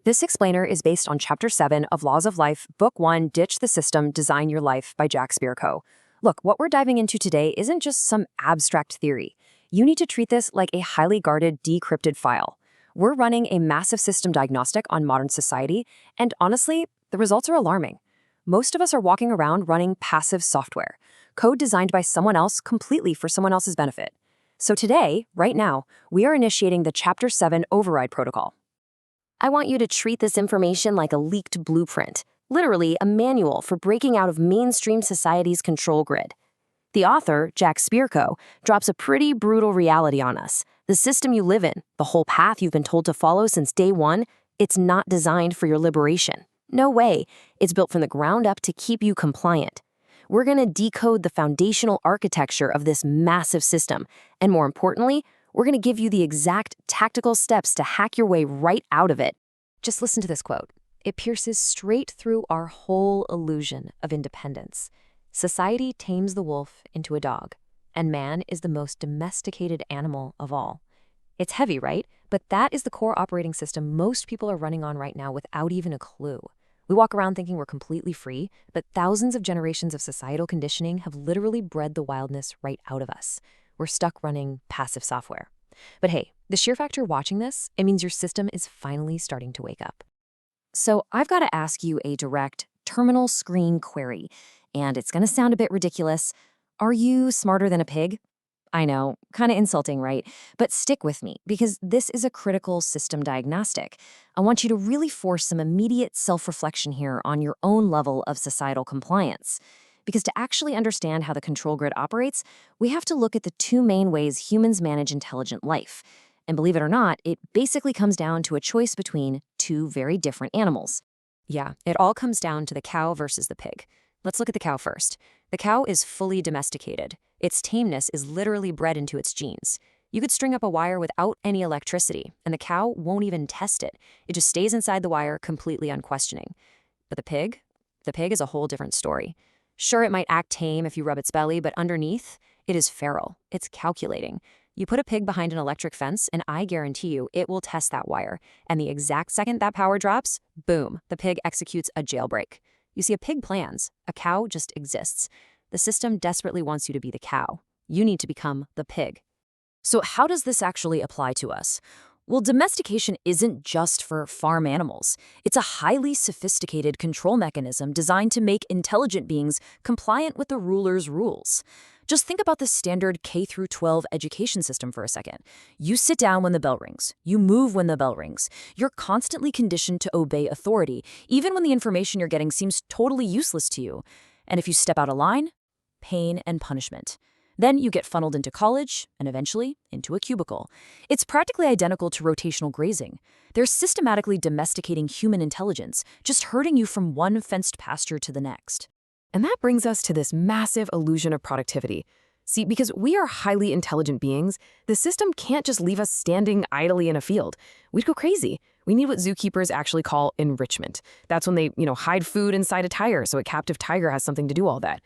This explainer is based on Chapter 7 of Laws of Life, Book 1, Ditch the System, Design Your Life by Jack Spirko. Look, what we're diving into today isn't just some abstract theory. You need to treat this like a highly guarded, decrypted file. We're running a massive system diagnostic on modern society, and honestly, the results are alarming. Most of us are walking around running passive software, code designed by someone else completely for someone else's benefit. So today, right now, we are initiating the Chapter 7 override protocol. I want you to treat this information like a leaked blueprint, literally a manual for breaking out of mainstream society's control grid. The author, Jack Spirko, drops a pretty brutal reality on us. The system you live in, the whole path you've been told to follow since day one, it's not designed for your liberation. No way. It's built from the ground up to keep you compliant. We're going to decode the foundational architecture of this massive system, and more importantly, we're going to give you the exact tactical steps to hack your way right out of it. Just listen to this quote. It pierces straight through our whole illusion of independence. Society tames the wolf into a dog, and man is the most domesticated animal of all. It's heavy, right? But that is the core operating system most people are running on right now without even a clue. We walk around thinking we're completely free, but thousands of generations of societal conditioning have literally bred the wildness right out of us. We're stuck running passive software. But hey, the sheer fact you're watching this, it means your system is finally starting to wake up. So I've got to ask you a direct terminal screen query, and it's going to sound a bit ridiculous. Are you smarter than a pig? I know, kind of insulting, right? But stick with me, because this is a critical system diagnostic. I want you to really force some immediate self-reflection here on your own level of societal compliance. Because to actually understand how the control grid operates, we have to look at the two main ways humans manage intelligent life. And believe it or not, it basically comes down to a choice between two very different animals. Yeah, it all comes down to the cow versus the pig. Let's look at the cow first. The cow is fully domesticated. Its tameness is literally bred into its genes. You could string up a wire without any electricity, and the cow won't even test it. It just stays inside the wire completely unquestioning. But the pig? The pig is a whole different story. Sure, it might act tame if you rub its belly, but underneath, it is feral. It's calculating. You put a pig behind an electric fence, and I guarantee you it will test that wire. And the exact second that power drops, boom, the pig executes a jailbreak. You see, a pig plans. A cow just exists. The system desperately wants you to be the cow. You need to become the pig. So how does this actually apply to us? Well, domestication isn't just for farm animals. It's a highly sophisticated control mechanism designed to make intelligent beings compliant with the ruler's rules. Just think about the standard K-12 education system for a second. You sit down when the bell rings. You move when the bell rings. You're constantly conditioned to obey authority, even when the information you're getting seems totally useless to you. And if you step out of line, pain and punishment. Then you get funneled into college, and eventually into a cubicle. It's practically identical to rotational grazing. They're systematically domesticating human intelligence, just herding you from one fenced pasture to the next. And that brings us to this massive illusion of productivity. See, because we are highly intelligent beings, the system can't just leave us standing idly in a field. We'd go crazy. We need what zookeepers actually call enrichment. That's when they, hide food inside a tire so a captive tiger has something to do all that.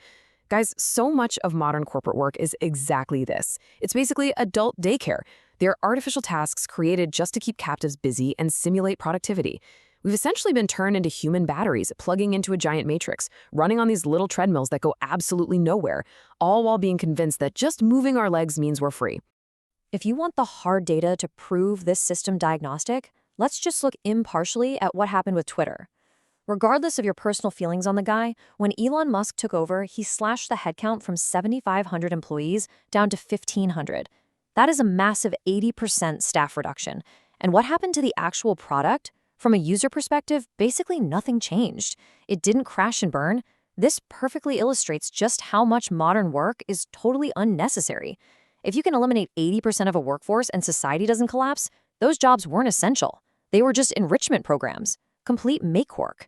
Guys, so much of modern corporate work is exactly this. It's basically adult daycare. They're artificial tasks created just to keep captives busy and simulate productivity. We've essentially been turned into human batteries, plugging into a giant matrix, running on these little treadmills that go absolutely nowhere, all while being convinced that just moving our legs means we're free. If you want the hard data to prove this system diagnostic, let's just look impartially at what happened with Twitter. Regardless of your personal feelings on the guy, when Elon Musk took over, he slashed the headcount from 7,500 employees down to 1,500. That is a massive 80% staff reduction. And what happened to the actual product? From a user perspective, basically nothing changed. It didn't crash and burn. This perfectly illustrates just how much modern work is totally unnecessary. If you can eliminate 80% of a workforce and society doesn't collapse, those jobs weren't essential. They were just enrichment programs, complete make work.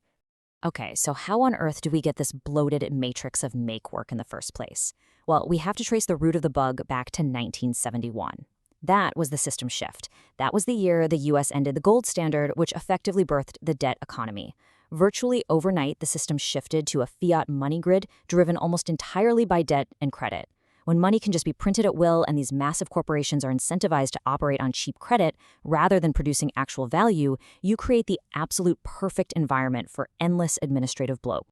Okay, so how on earth do we get this bloated matrix of make work in the first place? Well, we have to trace the root of the bug back to 1971. That was the system shift. That was the year the US ended the gold standard, which effectively birthed the debt economy. Virtually overnight, the system shifted to a fiat money grid driven almost entirely by debt and credit. When money can just be printed at will and these massive corporations are incentivized to operate on cheap credit rather than producing actual value, you create the absolute perfect environment for endless administrative bloat.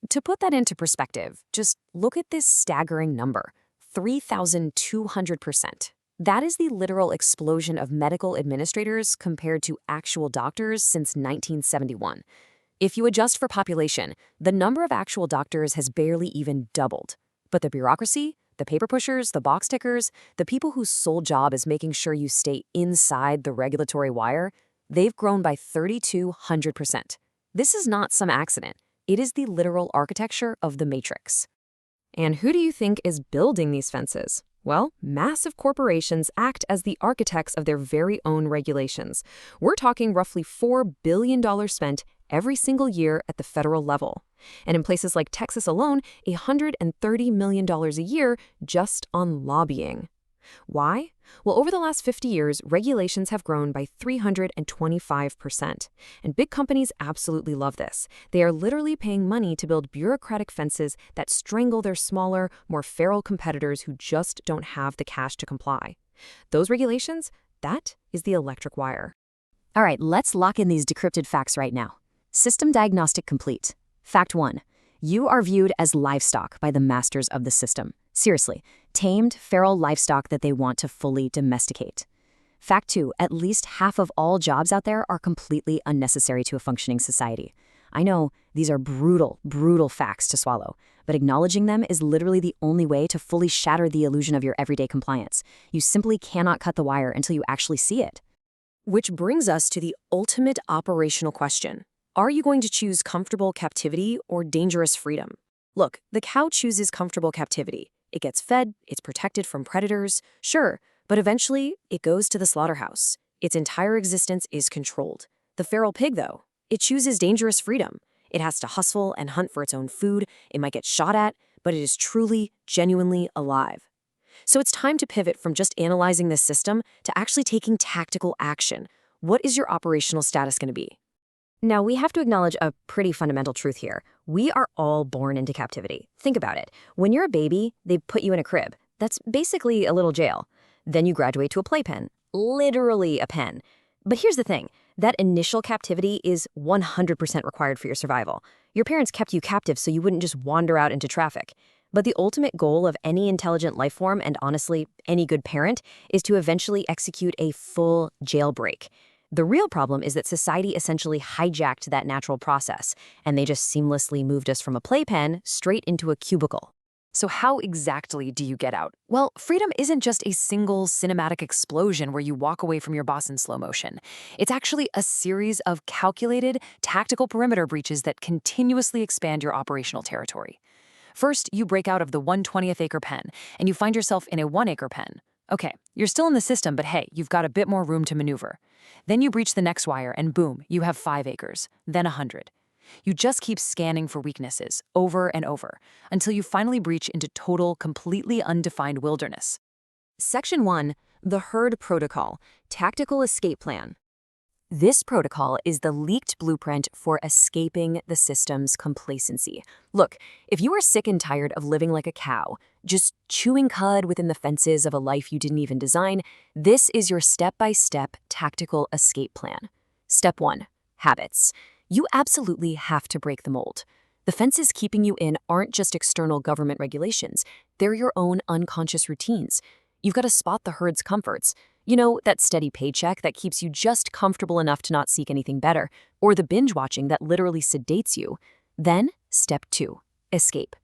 To put that into perspective, just look at this staggering number, 3,200%. That is the literal explosion of medical administrators compared to actual doctors since 1971. If you adjust for population, the number of actual doctors has barely even doubled. But the bureaucracy, the paper pushers, the box tickers, the people whose sole job is making sure you stay inside the regulatory wire, they've grown by 3,200%. This is not some accident. It is the literal architecture of the Matrix. And who do you think is building these fences? Well, massive corporations act as the architects of their very own regulations. We're talking roughly $4 billion spent every single year at the federal level. And in places like Texas alone, $130 million a year just on lobbying. Why? Well, over the last 50 years, regulations have grown by 325%. And big companies absolutely love this. They are literally paying money to build bureaucratic fences that strangle their smaller, more feral competitors who just don't have the cash to comply. Those regulations, that is the electric wire. All right, let's lock in these decrypted facts right now. System diagnostic complete. Fact 1. You are viewed as livestock by the masters of the system. Seriously, tamed, feral livestock that they want to fully domesticate. Fact 2, at least half of all jobs out there are completely unnecessary to a functioning society. I know, these are brutal, brutal facts to swallow, but acknowledging them is literally the only way to fully shatter the illusion of your everyday compliance. You simply cannot cut the wire until you actually see it. Which brings us to the ultimate operational question. Are you going to choose comfortable captivity or dangerous freedom? Look, the cow chooses comfortable captivity. It gets fed, it's protected from predators, sure, but eventually it goes to the slaughterhouse. Its entire existence is controlled. The feral pig, though, it chooses dangerous freedom. It has to hustle and hunt for its own food. It might get shot at, but it is truly, genuinely alive. So it's time to pivot from just analyzing this system to actually taking tactical action. What is your operational status going to be? Now, we have to acknowledge a pretty fundamental truth here. We are all born into captivity. Think about it. When you're a baby, they put you in a crib. That's basically a little jail. Then you graduate to a playpen. Literally a pen. But here's the thing. That initial captivity is 100% required for your survival. Your parents kept you captive so you wouldn't just wander out into traffic. But the ultimate goal of any intelligent life form, and honestly, any good parent, is to eventually execute a full jailbreak. The real problem is that society essentially hijacked that natural process, and they just seamlessly moved us from a playpen straight into a cubicle. So how exactly do you get out? Well, freedom isn't just a single cinematic explosion where you walk away from your boss in slow motion. It's actually a series of calculated, tactical perimeter breaches that continuously expand your operational territory. First, you break out of the 1/20th acre pen, and you find yourself in a 1-acre pen. Okay, you're still in the system, but hey, you've got a bit more room to maneuver. Then you breach the next wire, and boom, you have 5 acres, then 100. You just keep scanning for weaknesses, over and over, until you finally breach into total, completely undefined wilderness. Section 1, the herd protocol, tactical escape plan. This protocol is the leaked blueprint for escaping the system's complacency. Look, if you are sick and tired of living like a cow, just chewing cud within the fences of a life you didn't even design, this is your step-by-step tactical escape plan. Step 1, habits. You absolutely have to break the mold. The fences keeping you in aren't just external government regulations. They're your own unconscious routines. You've got to spot the herd's comforts. You know, that steady paycheck that keeps you just comfortable enough to not seek anything better, or the binge watching that literally sedates you. Then, step 2, escape.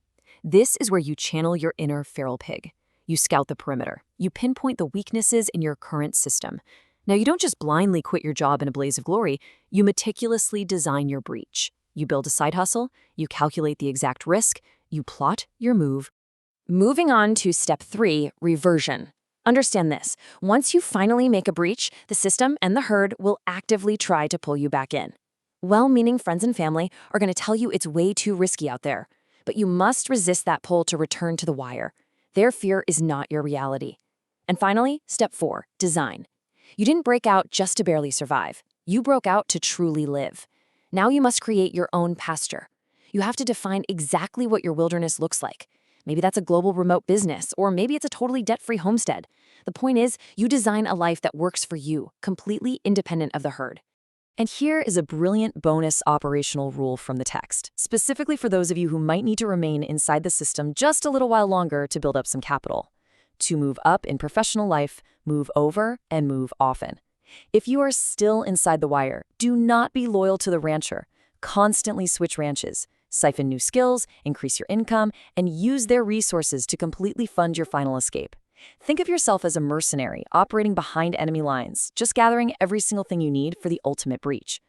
This is where you channel your inner feral pig. You scout the perimeter. You pinpoint the weaknesses in your current system. Now, you don't just blindly quit your job in a blaze of glory. You meticulously design your breach. You build a side hustle. You calculate the exact risk. You plot your move. Moving on to step 3, reversion. Understand this. Once you finally make a breach, the system and the herd will actively try to pull you back in. Well-meaning friends and family are going to tell you it's way too risky out there, but you must resist that pull to return to the wire. Their fear is not your reality. And finally, step 4, design. You didn't break out just to barely survive. You broke out to truly live. Now you must create your own pasture. You have to define exactly what your wilderness looks like. Maybe that's a global remote business, or maybe it's a totally debt-free homestead. The point is, you design a life that works for you, completely independent of the herd. And here is a brilliant bonus operational rule from the text, specifically for those of you who might need to remain inside the system just a little while longer to build up some capital. To move up in professional life, move over and move often. If you are still inside the wire, do not be loyal to the rancher. Constantly switch ranches, siphon new skills, increase your income, and use their resources to completely fund your final escape. Think of yourself as a mercenary operating behind enemy lines, just gathering every single thing you need for the ultimate breach.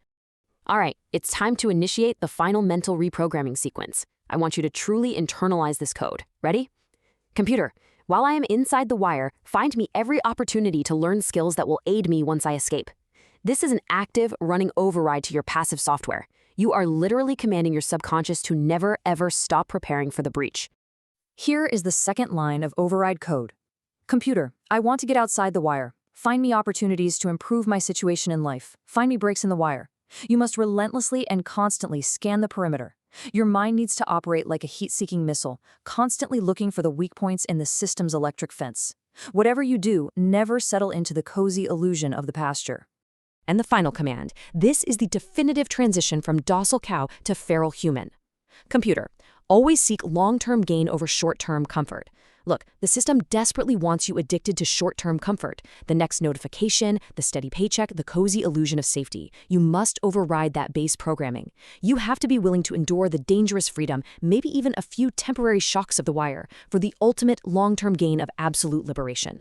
All right, it's time to initiate the final mental reprogramming sequence. I want you to truly internalize this code. Ready? Computer, while I am inside the wire, find me every opportunity to learn skills that will aid me once I escape. This is an active, running override to your passive software. You are literally commanding your subconscious to never, ever stop preparing for the breach. Here is the second line of override code. Computer, I want to get outside the wire. Find me opportunities to improve my situation in life. Find me breaks in the wire. You must relentlessly and constantly scan the perimeter. Your mind needs to operate like a heat-seeking missile, constantly looking for the weak points in the system's electric fence. Whatever you do, never settle into the cozy illusion of the pasture. And the final command. This is the definitive transition from docile cow to feral human. Computer, always seek long-term gain over short-term comfort. Look, the system desperately wants you addicted to short-term comfort. The next notification, the steady paycheck, the cozy illusion of safety. You must override that base programming. You have to be willing to endure the dangerous freedom, maybe even a few temporary shocks of the wire, for the ultimate long-term gain of absolute liberation.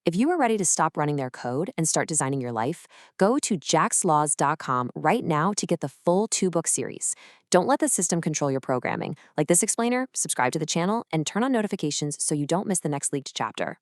If you are ready to stop running their code and start designing your life, go to jackslaws.com right now to get the full 2-book series. Don't let the system control your programming. Like this explainer, subscribe to the channel and turn on notifications so you don't miss the next leaked chapter.